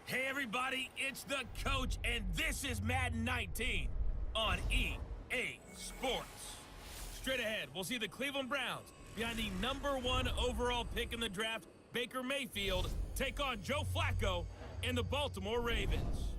Hey everybody, it's the coach, and this is Madden 19 on EA Sports. Straight ahead, we'll see the Cleveland Browns behind the #1 overall pick in the draft, Baker Mayfield, take on Joe Flacco and the Baltimore Ravens.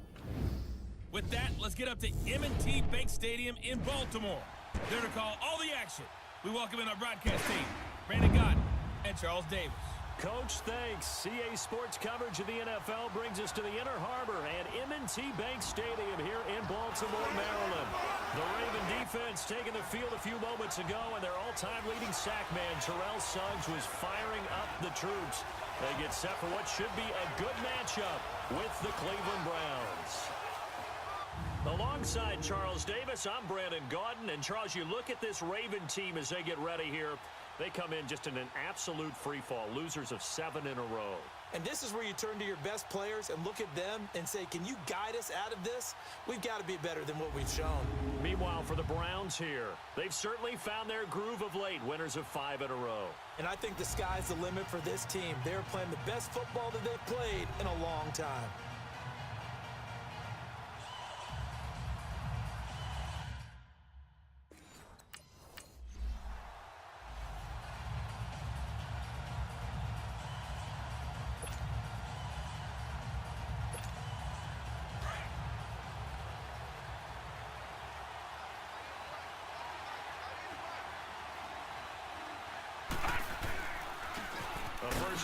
With that, let's get up to M&T Bank Stadium in Baltimore. There to call all the action, we welcome in our broadcast team, Brandon Gott and Charles Davis. Coach, thanks. CA Sports coverage of the NFL brings us to the Inner Harbor and M&T Bank Stadium here in Baltimore, Maryland. The Raven defense taking the field a few moments ago, and their all-time leading sack man, Terrell Suggs, was firing up the troops. They get set for what should be a good matchup with the Cleveland Browns. Alongside Charles Davis, I'm Brandon Gaudin. And Charles, you look at this Raven team as they get ready here. They come in just in an absolute free-fall, losers of 7 in a row. And this is where you turn to your best players and look at them and say, can you guide us out of this? We've got to be better than what we've shown. Meanwhile, for the Browns here, they've certainly found their groove of late, winners of 5 in a row. And I think the sky's the limit for this team. They're playing the best football that they've played in a long time.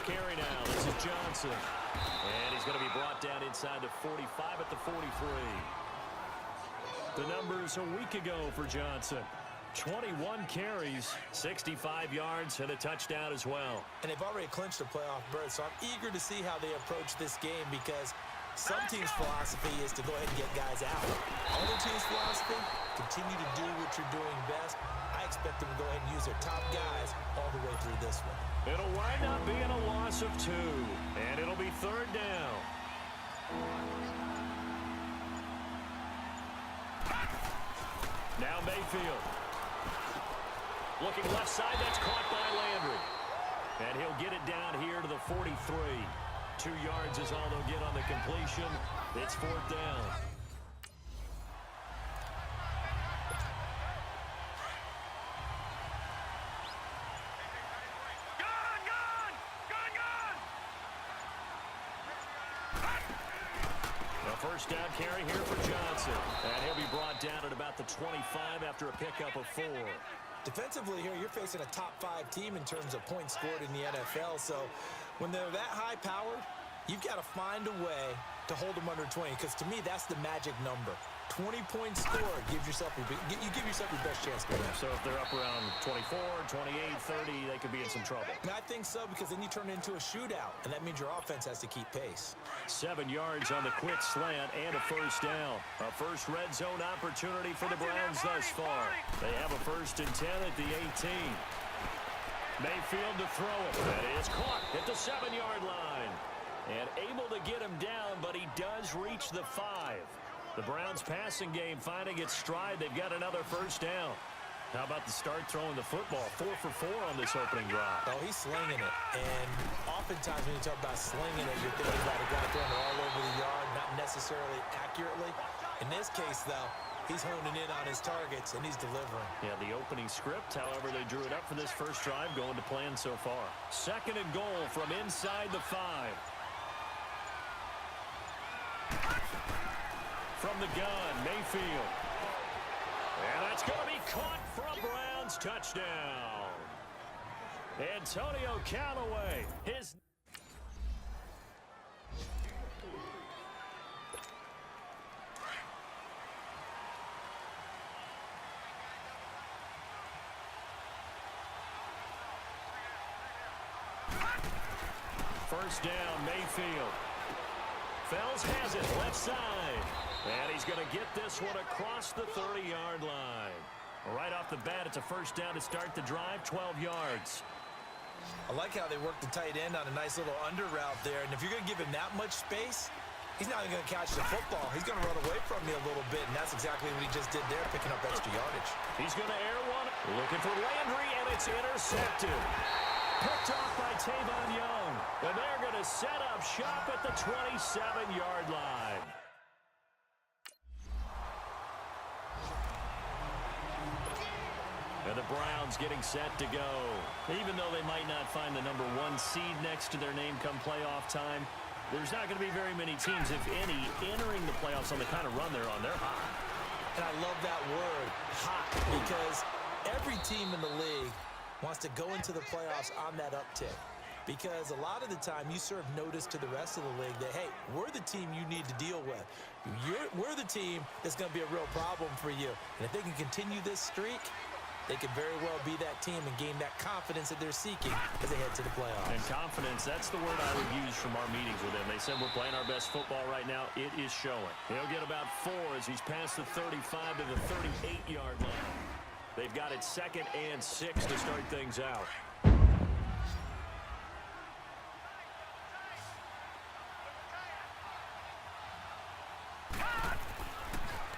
Carry now. This is Johnson. And he's going to be brought down inside the 45 at the 43. The numbers a week ago for Johnson. 21 carries, 65 yards, and a touchdown as well. And they've already clinched a playoff berth, so I'm eager to see how they approach this game because some teams' philosophy is to go ahead and get guys out. Other teams' philosophy, continue to do what you're doing best. I expect them to go ahead and use their top guys all the way through this one. It'll wind up being a loss of 2, and it'll be 3rd down. Now Mayfield. Looking left side, that's caught by Landry. And he'll get it down here to the 43. 2 yards is all they'll get on the completion. It's 4th down. First down carry here for Johnson. And he'll be brought down at about the 25 after a pickup of 4. Defensively here, you're facing a top 5 team in terms of points scored in the NFL. So when they're that high powered, you've got to find a way to hold them under 20. Because to me, that's the magic number. 20 points scored gives yourself you give yourself your best chance to win. So if they're up around 24, 28, 30, they could be in some trouble. And I think so, because then you turn it into a shootout, and that means your offense has to keep pace. 7 yards on the quick slant and a first down. A first red zone opportunity for the Browns thus far. They have a 1st and 10 at the 18. Mayfield to throw it. That is caught at the 7-yard line. And able to get him down, but he does reach the 5. The Browns passing game finding its stride. They've got another first down. How about the start throwing the football? 4 for 4 on this opening drive. Oh, he's slinging it. And oftentimes when you talk about slinging it, you're thinking about a guy throwing it all over the yard, not necessarily accurately. In this case, though, he's honing in on his targets, and he's delivering. Yeah, the opening script, however, they drew it up for this first drive, going to plan so far. 2nd and goal from inside the 5. From the gun, Mayfield. And that's going to be caught for a Browns touchdown. Antonio Callaway, his... First down, Mayfield. Fells has it, left side. And he's going to get this one across the 30-yard line. Right off the bat, it's a first down to start the drive, 12 yards. I like how they work the tight end on a nice little under route there. And if you're going to give him that much space, he's not even going to catch the football. He's going to run away from you a little bit, and that's exactly what he just did there, picking up extra yardage. He's going to air one. Looking for Landry, and it's intercepted. Picked off by Tavon Young. And they're going to set up shop at the 27-yard line. And the Browns getting set to go. Even though they might not find the number 1 seed next to their name come playoff time, there's not going to be very many teams, if any, entering the playoffs on the kind of run they're on. They're hot. And I love that word, hot, because every team in the league wants to go into the playoffs on that uptick. Because a lot of the time you serve notice to the rest of the league that, hey, we're the team you need to deal with. We're the team that's going to be a real problem for you. And if they can continue this streak, they could very well be that team and gain that confidence that they're seeking as they head to the playoffs. And confidence, that's the word I would use from our meetings with them. They said we're playing our best football right now. It is showing. He'll get about 4 as he's past the 35 to the 38-yard line. They've got it 2nd and 6 to start things out.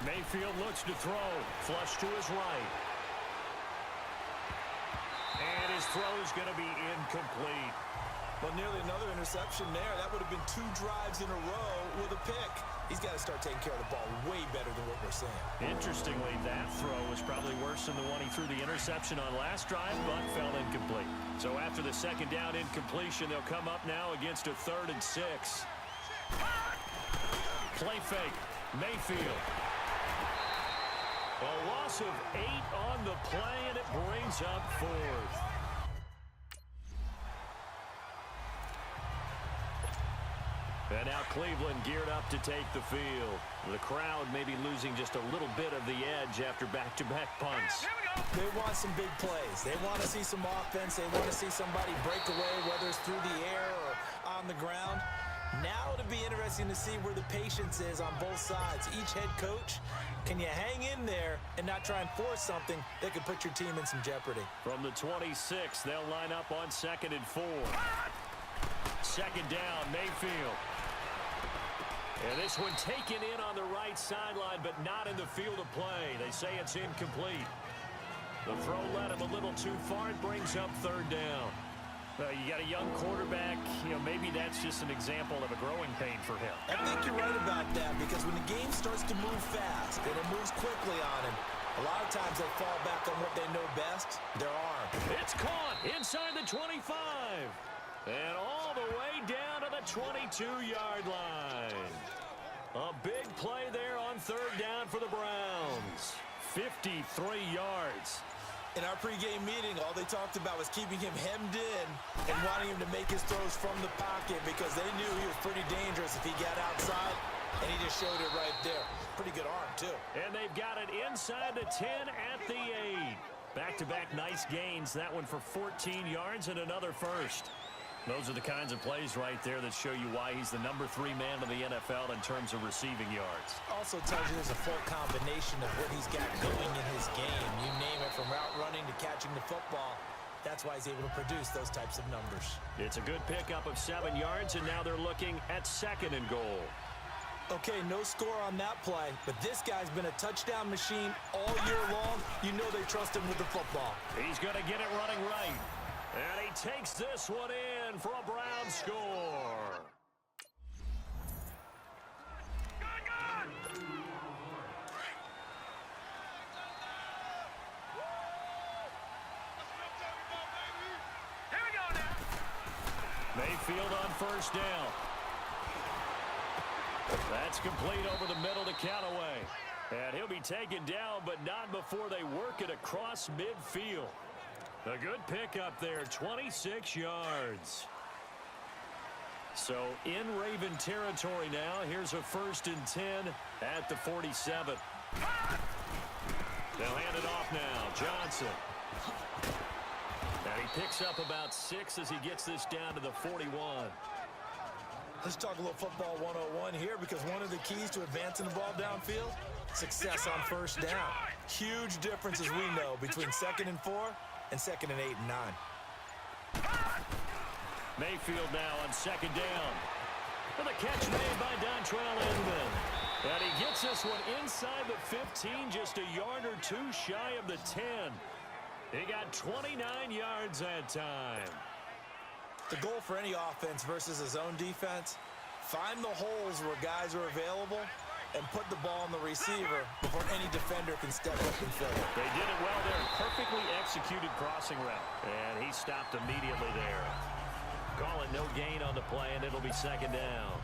Mayfield looks to throw. Flush to his right. And his throw is going to be incomplete. Well, nearly another interception there. That would have been 2 drives in a row with a pick. He's got to start taking care of the ball way better than what we're seeing. Interestingly, that throw was probably worse than the one he threw the interception on last drive, but fell incomplete. So after the 2nd down incompletion, they'll come up now against a 3rd and 6. Play fake. Mayfield. A loss of 8 on the play, and it brings up 4th. And now Cleveland geared up to take the field. The crowd may be losing just a little bit of the edge after back-to-back punts. They want some big plays. They want to see some offense. They want to see somebody break away, whether it's through the air or on the ground. Now it'll be interesting to see where the patience is on both sides. Each head coach, can you hang in there and not try and force something that could put your team in some jeopardy? From the 26, they'll line up on 2nd and 4. 2nd down, Mayfield. And this one taken in on the right sideline, but not in the field of play. They say it's incomplete. The throw led him a little too far. It brings up 3rd down. You got a young quarterback. Maybe that's just an example of a growing pain for him. I think you're right about that, because when the game starts to move fast and it moves quickly on him, a lot of times they fall back on what they know best, their arm. It's caught inside the 25. And all the way down to the 22-yard line. A big play there on 3rd down for the Browns. 53 yards. In our pregame meeting, all they talked about was keeping him hemmed in and wanting him to make his throws from the pocket, because they knew he was pretty dangerous if he got outside, and he just showed it right there. Pretty good arm, too. And they've got it inside the 10 at the 8. Back-to-back nice gains. That one for 14 yards and another first. Those are the kinds of plays right there that show you why he's the number 3 man in the NFL in terms of receiving yards. Also tells you there's a full combination of what he's got going in his game. You name it, from route running to catching the football. That's why he's able to produce those types of numbers. It's a good pickup of 7 yards, and now they're looking at 2nd and goal. Okay, no score on that play, but this guy's been a touchdown machine all year long. You know they trust him with the football. He's going to get it running right. And he takes this one in for a Brown score. Mayfield on 1st down. That's complete over the middle to Callaway. And he'll be taken down, but not before they work it across midfield. A good pickup there, 26 yards. So in Raven territory now. Here's a 1st and 10 at the 47. They'll hand it off now. Johnson. And he picks up about 6 as he gets this down to the 41. Let's talk a little football 101 here, because one of the keys to advancing the ball downfield, success on 1st down. Huge difference, as we know, between 2nd and 4 and 2nd and 8 and 9. Mayfield now on 2nd down. And the catch made by Dontrell Inman. And he gets this one inside the 15, just a yard or 2 shy of the 10. He got 29 yards that time. The goal for any offense versus a zone defense, find the holes where guys are available and put the ball on the receiver before any defender can step up and fill it. They did it well there. Perfectly executed crossing route. And he stopped immediately there. Call it no gain on the play, and it'll be second down.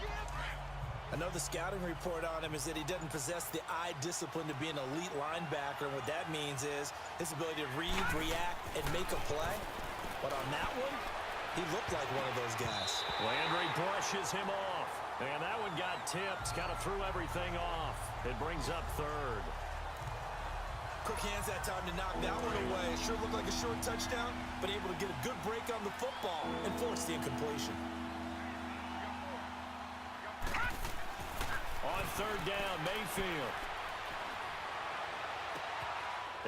I know the scouting report on him is that he doesn't possess the eye discipline to be an elite linebacker. And what that means is his ability to read, react, and make a play. But on that one, he looked like one of those guys. Landry brushes him off. And that one got tipped, kind of threw everything off. It brings up third. Quick hands that time to knock that one away. It sure looked like a short touchdown, but able to get a good break on the football and force the incompletion. On third down, Mayfield.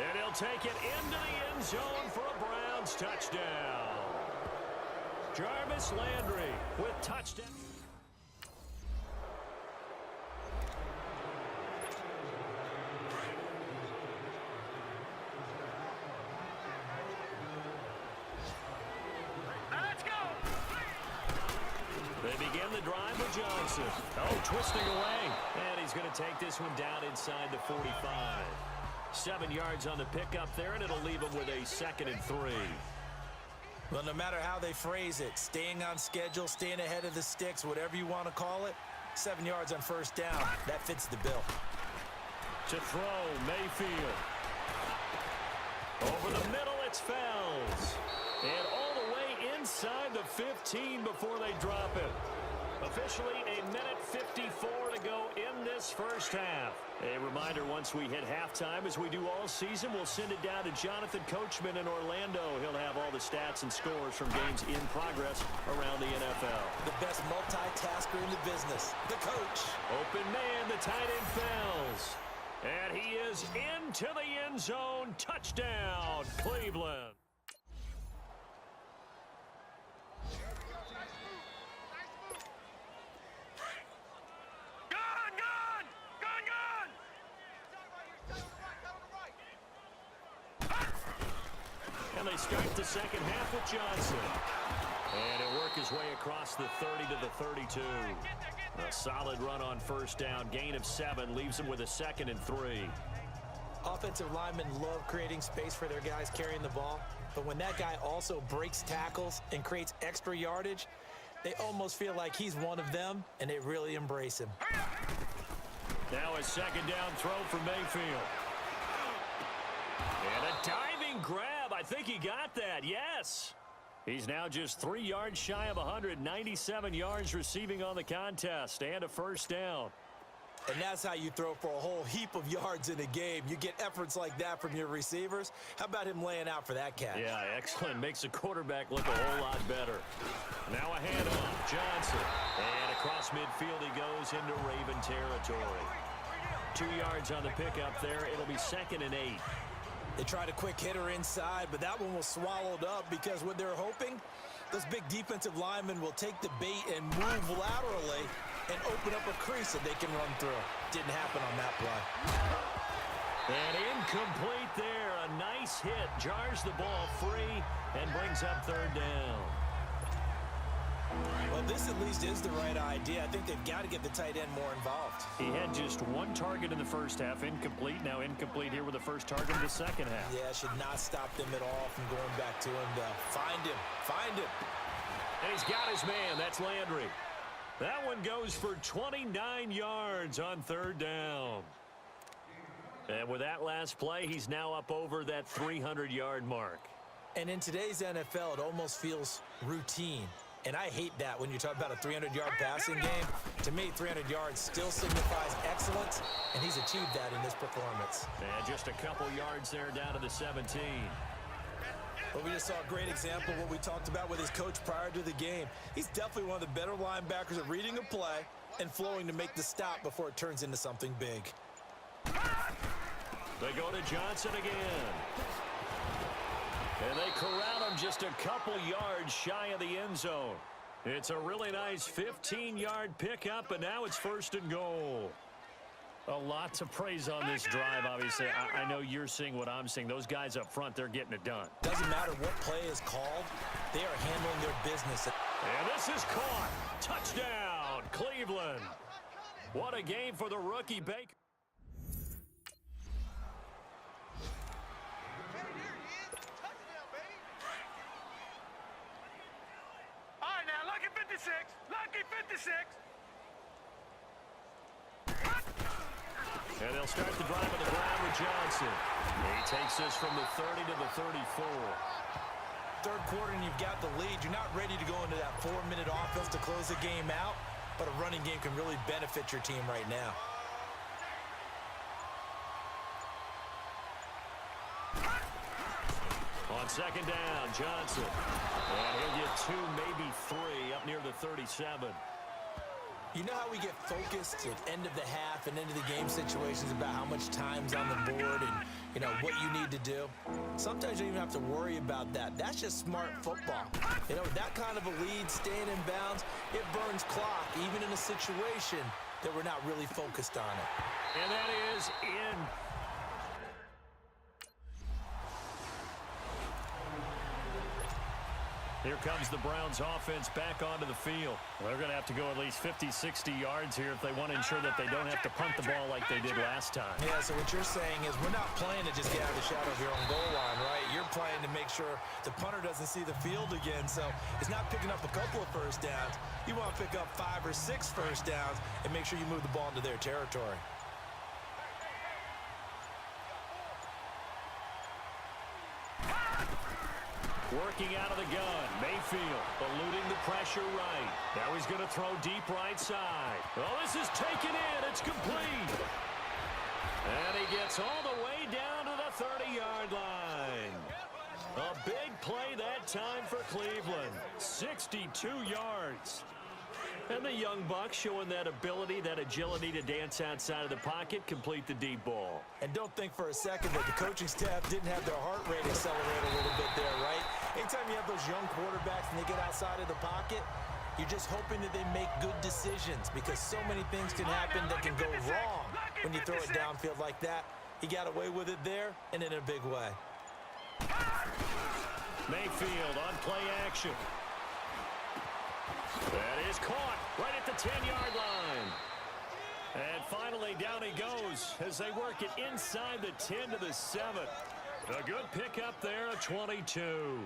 And he'll take it into the end zone for a Browns touchdown. Jarvis Landry with touchdown. They begin the drive with Johnson. Oh, twisting away. And he's going to take this one down inside the 45. 7 yards on the pickup there, and it'll leave him with a 2nd and 3. Well, no matter how they phrase it, staying on schedule, staying ahead of the sticks, whatever you want to call it, 7 yards on first down, that fits the bill. To throw, Mayfield. Over the middle, it's Fells. And all the way inside the 15 before they drop it. Officially, 1:54 to go in this first half. A reminder, once we hit halftime, as we do all season, we'll send it down to Jonathan Coachman in Orlando. He'll have all the stats and scores from games in progress around the NFL. The best multitasker in the business, the coach. Open man, the tight end Fells. And he is into the end zone. Touchdown, Cleveland. And they start the second half with Johnson. And he'll work his way across the 30 to the 32. A solid run on first down. Gain of 7 leaves him with a 2nd and 3. Offensive linemen love creating space for their guys carrying the ball. But when that guy also breaks tackles and creates extra yardage, they almost feel like he's one of them, and they really embrace him. Now a second down throw for Mayfield. And a diving grab. I think he got that. Yes. He's now just 3 yards shy of 197 yards receiving on the contest and a first down. And that's how you throw for a whole heap of yards in a game. You get efforts like that from your receivers. How about him laying out for that catch? Yeah, excellent. Makes the quarterback look a whole lot better. Now a handoff. Johnson. And across midfield he goes into Raven territory. 2 yards on the pickup there. It'll be 2nd and 8. They tried a quick hitter inside, but that one was swallowed up because what they're hoping, those big defensive linemen will take the bait and move laterally and open up a crease that they can run through. Didn't happen on that play. And incomplete there. A nice hit. Jars the ball free and brings up third down. Well, this at least is the right idea. I think they've got to get the tight end more involved. He had just 1 target in the first half, incomplete. Now incomplete here with the first target in the second half. Yeah, should not stop them at all from going back to him. Find him. Find him. And he's got his man. That's Landry. That one goes for 29 yards on third down. And with that last play, he's now up over that 300-yard mark. And in today's NFL, it almost feels routine. And I hate that when you talk about a 300-yard passing game. To me, 300 yards still signifies excellence, and he's achieved that in this performance. And just a couple yards there down to the 17. Well, we just saw a great example of what we talked about with his coach prior to the game. He's definitely one of the better linebackers at reading a play and flowing to make the stop before it turns into something big. They go to Johnson again. And they corral him just a couple yards shy of the end zone. It's a really nice 15-yard pickup, and now it's 1st and goal. A lot to praise on this drive, obviously. I know you're seeing what I'm seeing. Those guys up front, they're getting it done. Doesn't matter what play is called. They are handling their business. And this is caught. Touchdown, Cleveland. What a game for the rookie Baker. All right, now, lucky 56. Lucky 56. And they'll start the drive on the ground with Johnson. He takes this from the 30 to the 34. Third quarter and you've got the lead. You're not ready to go into that 4-minute offense to close the game out, but a running game can really benefit your team right now. On second down, Johnson. And he'll get 2, maybe 3 up near the 37. You know how we get focused at end of the half and end of the game situations about how much time's on the board and, you know, what you need to do? Sometimes you don't even have to worry about that. That's just smart football. You know, that kind of a lead, staying in bounds, it burns clock, even in a situation that we're not really focused on it. And that is in. Here comes the Browns offense back onto the field. They're going to have to go at least 50, 60 yards here if they want to ensure that they don't have to punt the ball like they did last time. Yeah, so what you're saying is we're not playing to just get out of the shadow of your own goal line, right? You're playing to make sure the punter doesn't see the field again, so it's not picking up a couple of first downs. You want to pick up 5 or 6 first downs and make sure you move the ball into their territory. Working out of the gun, Mayfield eluding the pressure right. Now he's going to throw deep right side. Oh, this is taken in. It's complete. And he gets all the way down to the 30-yard line. A big play that time for Cleveland. 62 yards. And the young buck showing that ability, that agility to dance outside of the pocket, complete the deep ball. And don't think for a second that the coaching staff didn't have their heart rate accelerate a little bit there, right? Anytime you have those young quarterbacks and they get outside of the pocket, you're just hoping that they make good decisions because so many things can happen that can go wrong when you throw it downfield like that. He got away with it there and in a big way. Mayfield on play action. That is caught right at the 10-yard line. And finally, down he goes as they work it inside the 10 to the 7. A good pickup there, a 22.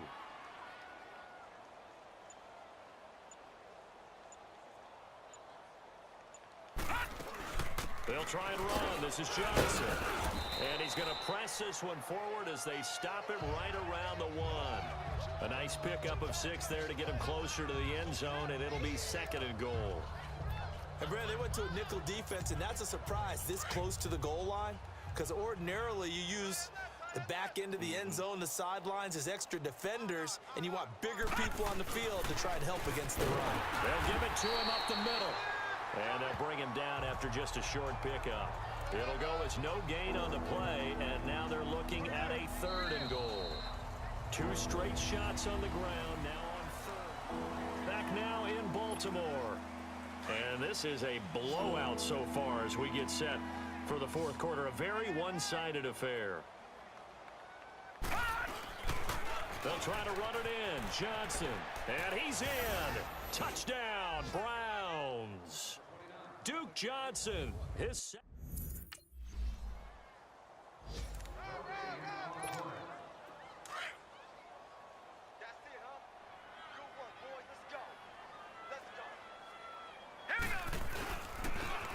They'll try and run. This is Johnson. And he's going to press this one forward as they stop it right around the 1. A nice pickup of 6 there to get him closer to the end zone, and it'll be 2nd and goal. And Brad, they went to a nickel defense, and that's a surprise this close to the goal line because ordinarily you use the back end of the end zone, the sidelines as extra defenders, and you want bigger people on the field to try and help against the run. They'll give it to him up the middle. And they'll bring him down after just a short pickup. It'll go as no gain on the play, and now they're looking at a 3rd and goal. 2 straight shots on the ground, now on 3rd. Back now in Baltimore. And this is a blowout so far as we get set for the 4th quarter. A very one-sided affair. They'll try to run it in. Johnson. And he's in. Touchdown, Browns. Duke Johnson. His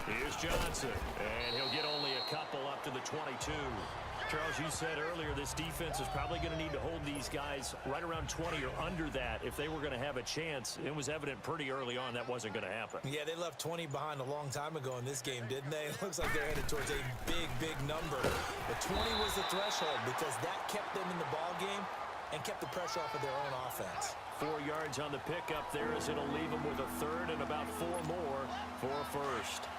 Here's Johnson, and he'll get only a couple up to the 22. Charles, you said earlier this defense is probably going to need to hold these guys right around 20 or under that if they were going to have a chance. It was evident pretty early on that wasn't going to happen. Yeah, they left 20 behind a long time ago in this game, didn't they? It looks like they're headed towards a big, big number. But 20 was the threshold because that kept them in the ball game and kept the pressure off of their own offense. 4 yards on the pickup there as it'll leave them with a 3rd and about 4 more for a 1st.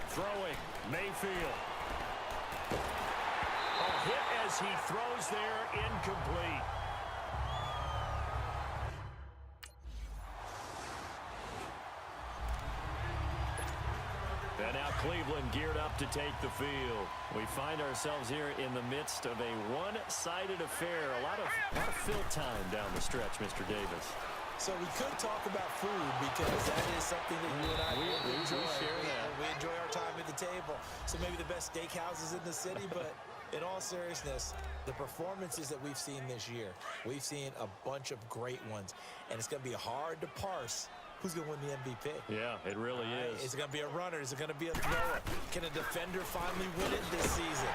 Throwing, Mayfield. A hit as he throws there, incomplete. And now Cleveland geared up to take the field. We find ourselves here in the midst of a one-sided affair. A lot of fill time down the stretch, Mr. Davis. So we could talk about food because that is something that you and I enjoy. share that. We enjoy our time at the table. So maybe the best steakhouses in the city, but in all seriousness, the performances that we've seen this year, we've seen a bunch of great ones, and it's going to be hard to parse who's going to win the MVP. Yeah, it really is. Is it going to be a runner? Is it going to be a thrower? Can a defender finally win it this season?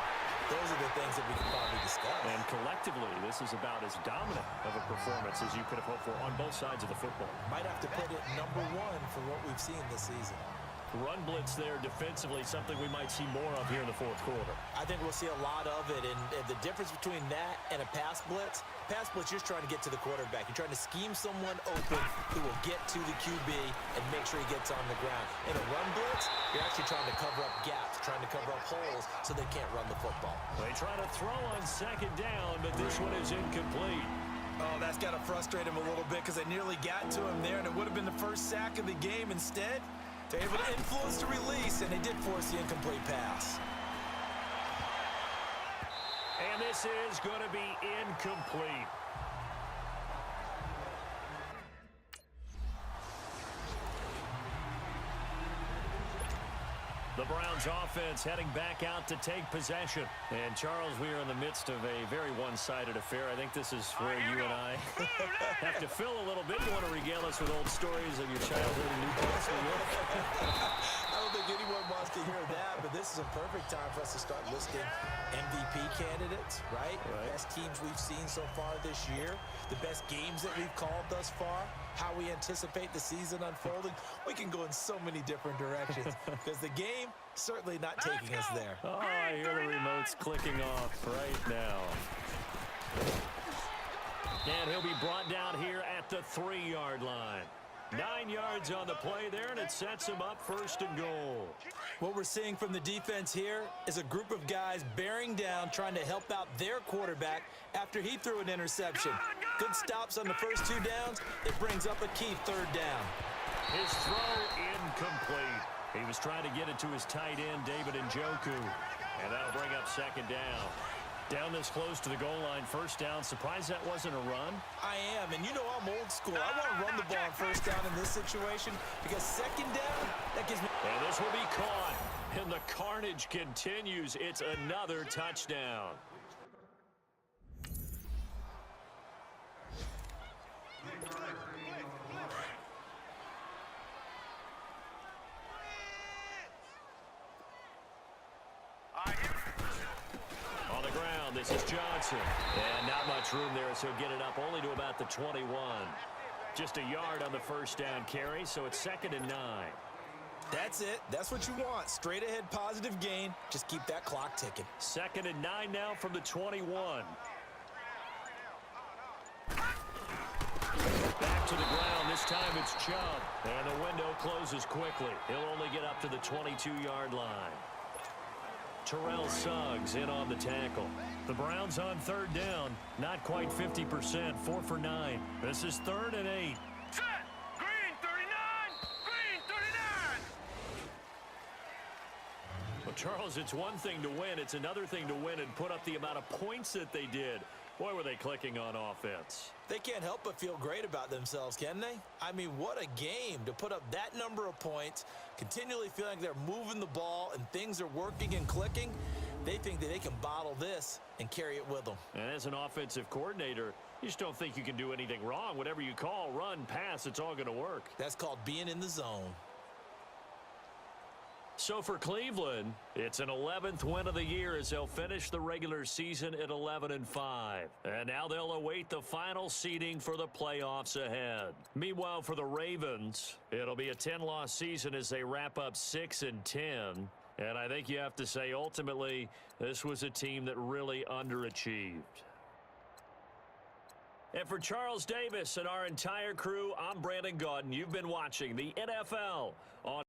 Those are the things that we can probably discuss. And collectively, this is about as dominant of a performance as you could have hoped for on both sides of the football. Might have to put it number one for what we've seen this season. Run blitz there defensively, something we might see more of here in the fourth quarter. I think we'll see a lot of it, and the difference between that and a pass blitz, you're trying to get to the quarterback. You're trying to scheme someone open who will get to the QB and make sure he gets on the ground. In a run blitz, you're actually trying to cover up gaps, trying to cover up holes so they can't run the football. They try to throw on second down, but this one is incomplete. Oh, that's got to frustrate him a little bit because they nearly got to him there, and it would have been the first sack of the game. Instead, they're able to influence the release, and they did force the incomplete pass. And this is going to be incomplete. The Browns offense heading back out to take possession. And, Charles, we are in the midst of a very one-sided affair. I think this is where you and I have to fill a little bit. You want to regale us with old stories of your childhood in Newcastle, New York? I don't think anyone wants to hear that, but this is a perfect time for us to start listing MVP candidates, right? The best teams we've seen so far this year, the best games that we've called thus far, how we anticipate the season unfolding. We can go in so many different directions because the game certainly not taking us there. Oh, I hear the remotes clicking off right now. And he'll be brought down here at the 3-yard line. 9 yards on the play there, and it sets him up first and goal. What we're seeing from the defense here is a group of guys bearing down, trying to help out their quarterback after he threw an interception. Good stops on the first 2 downs. It brings up a key 3rd down. His throw incomplete. He was trying to get it to his tight end, David Njoku, and that'll bring up 2nd down. Down this close to the goal line, 1st down. Surprised that wasn't a run? I am, and you know I'm old school. I want to run the ball on 1st down in this situation because 2nd down, that gives me... And this will be caught, and the carnage continues. It's another touchdown. This is Johnson. And not much room there, so he'll get it up only to about the 21. Just a yard on the 1st down carry, so it's 2nd and 9. That's it. That's what you want. Straight ahead positive gain. Just keep that clock ticking. 2nd and 9 now from the 21. Back to the ground. This time it's Chubb. And the window closes quickly. He'll only get up to the 22-yard line. Terrell Suggs in on the tackle. The Browns on 3rd down. Not quite 50%. 4 for 9. This is 3rd and 8. Set. Green 39. Green 39. Well, Charles, it's one thing to win. It's another thing to win and put up the amount of points that they did. Boy, were they clicking on offense. They can't help but feel great about themselves, can they? I mean, what a game to put up that number of points, continually feeling like they're moving the ball and things are working and clicking. They think that they can bottle this and carry it with them. And as an offensive coordinator, you just don't think you can do anything wrong. Whatever you call, run, pass, it's all going to work. That's called being in the zone. So for Cleveland, it's an 11th win of the year as they'll finish the regular season at 11-5. And now they'll await the final seeding for the playoffs ahead. Meanwhile, for the Ravens, it'll be a 10-loss season as they wrap up 6-10. And I think you have to say, ultimately, this was a team that really underachieved. And for Charles Davis and our entire crew, I'm Brandon Gaudin. You've been watching the NFL on